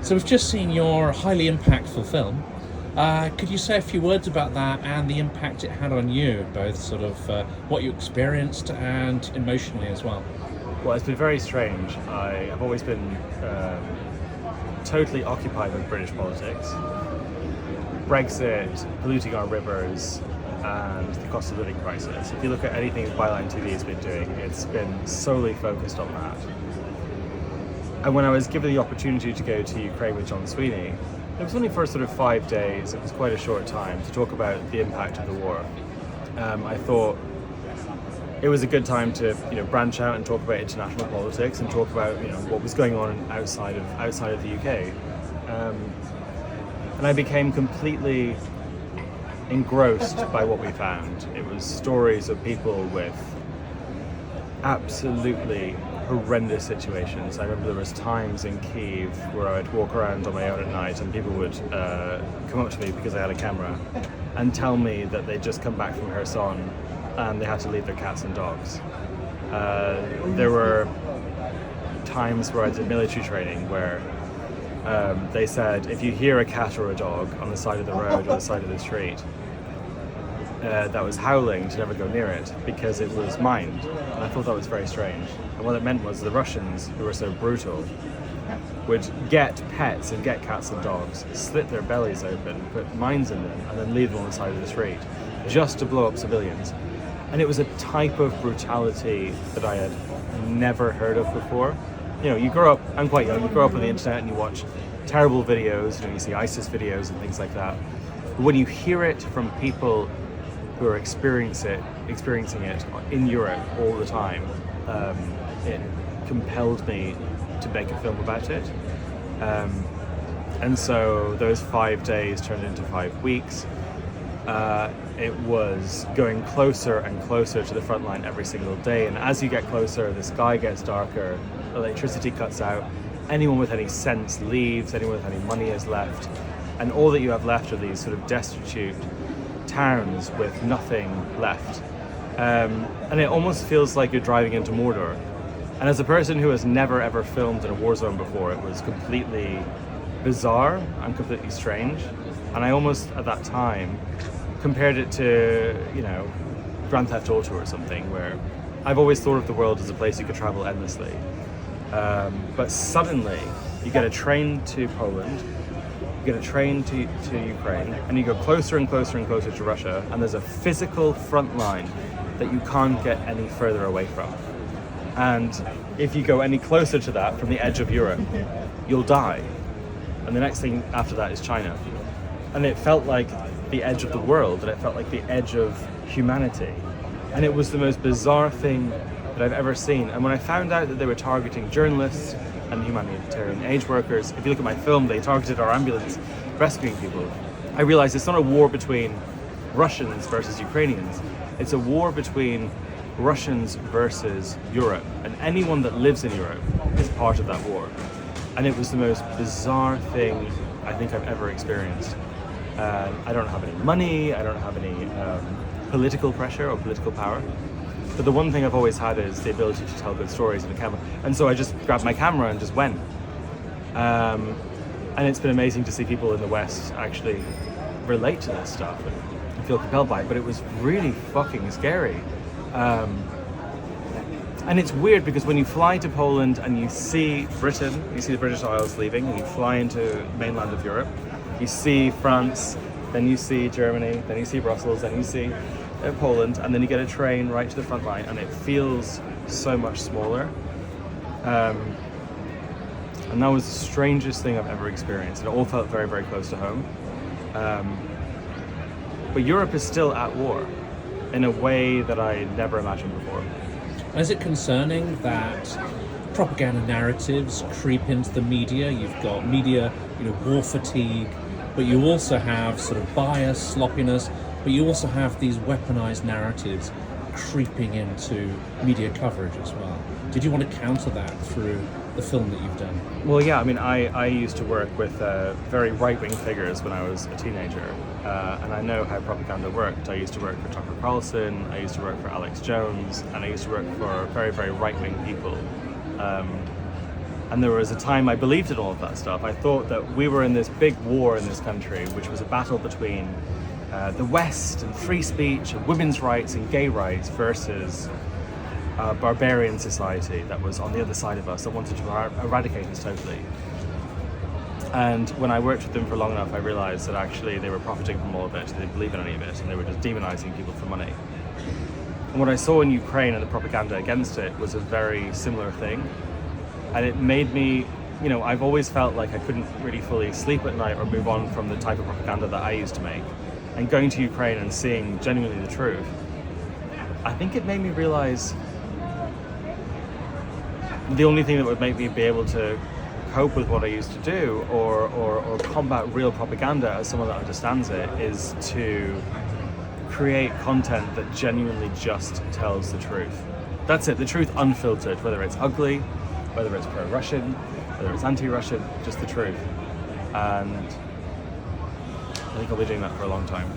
So we've just seen your highly impactful film. Could you say a few words about that and the impact it had on you, both sort of what you experienced and emotionally as well? Well, it's been very strange. I have always been totally occupied with British politics. Brexit, polluting our rivers, and the cost of living crisis. If you look at anything Byline TV has been doing, it's been solely focused on that. And when I was given the opportunity to go to Ukraine with John Sweeney, it was only for sort of 5 days, it was quite a short time, to talk about the impact of the war. I thought it was a good time to branch out and talk about international politics and talk about what was going on outside of the UK. And I became completely engrossed by what we found. It was stories of people with absolutely horrendous situations. I remember there was times in Kyiv where I'd walk around on my own at night and people would come up to me because I had a camera and tell me that they'd just come back from Kherson and they had to leave their cats and dogs. There were times where I did military training where they said, if you hear a cat or a dog on the side of the road or the side of the street that was howling, to never go near it because it was mined. And I thought that was very strange. And what it meant was the Russians, who were so brutal, would get pets and get cats and dogs, slit their bellies open, put mines in them, and then leave them on the side of the street just to blow up civilians. And it was a type of brutality that I had never heard of before. You grow up, I'm quite young, you grow up on the internet and you watch terrible videos, you see ISIS videos and things like that. But when you hear it from people who are experiencing it in Europe all the time, it compelled me to make a film about it. And so those 5 days turned into 5 weeks. It was going closer and closer to the front line every single day, and as you get closer, the sky gets darker, electricity cuts out, anyone with any sense leaves, anyone with any money is left, and all that you have left are these sort of destitute towns with nothing left. And it almost feels like you're driving into Mordor. And as a person who has never ever filmed in a war zone before, it was completely bizarre and completely strange. And I almost, at that time, compared it to, Grand Theft Auto or something, where I've always thought of the world as a place you could travel endlessly. But suddenly, you get a train to Poland, you get a train to Ukraine, and you go closer and closer and closer to Russia, and there's a physical front line that you can't get any further away from. And if you go any closer to that from the edge of Europe, you'll die. And the next thing after that is China. And it felt like the edge of the world, and it felt like the edge of humanity. And it was the most bizarre thing that I've ever seen. And when I found out that they were targeting journalists and humanitarian aid workers, if you look at my film, they targeted our ambulance rescuing people. I realized it's not a war between Russians versus Ukrainians. It's a war between Russians versus Europe. And anyone that lives in Europe is part of that war. And it was the most bizarre thing I think I've ever experienced. I don't have any money, I don't have any political pressure or political power. But the one thing I've always had is the ability to tell good stories with a camera. And so I just grabbed my camera and just went. And it's been amazing to see people in the West actually relate to this stuff and feel compelled by it. But it was really fucking scary. And it's weird because when you fly to Poland and you see Britain, you see the British Isles leaving, and you fly into the mainland of Europe, you see France, then you see Germany, then you see Brussels, then you see Poland, and then you get a train right to the front line, and it feels so much smaller. And that was the strangest thing I've ever experienced. It all felt very, very close to home. But Europe is still at war in a way that I never imagined before. Is it concerning that propaganda narratives creep into the media? You've got media, war fatigue, but you also have sort of bias, sloppiness, but you also have these weaponized narratives creeping into media coverage as well. Did you want to counter that through the film that you've done? Well, yeah, I used to work with very right-wing figures when I was a teenager, and I know how propaganda worked. I used to work for Tucker Carlson, I used to work for Alex Jones, and I used to work for very, very right-wing people. And there was a time I believed in all of that stuff. I thought that we were in this big war in this country, which was a battle between the West and free speech and women's rights and gay rights versus a barbarian society that was on the other side of us, that wanted to eradicate us totally. And when I worked with them for long enough, I realized that actually they were profiting from all of it, they didn't believe in any of it, and they were just demonizing people for money. And what I saw in Ukraine and the propaganda against it was a very similar thing. And it made me, I've always felt like I couldn't really fully sleep at night or move on from the type of propaganda that I used to make. And going to Ukraine and seeing genuinely the truth, I think it made me realize the only thing that would make me be able to cope with what I used to do or combat real propaganda as someone that understands it is to create content that genuinely just tells the truth. That's it, the truth unfiltered, whether it's ugly, whether it's pro-Russian, whether it's anti-Russian, just the truth. And I think I'll be doing that for a long time.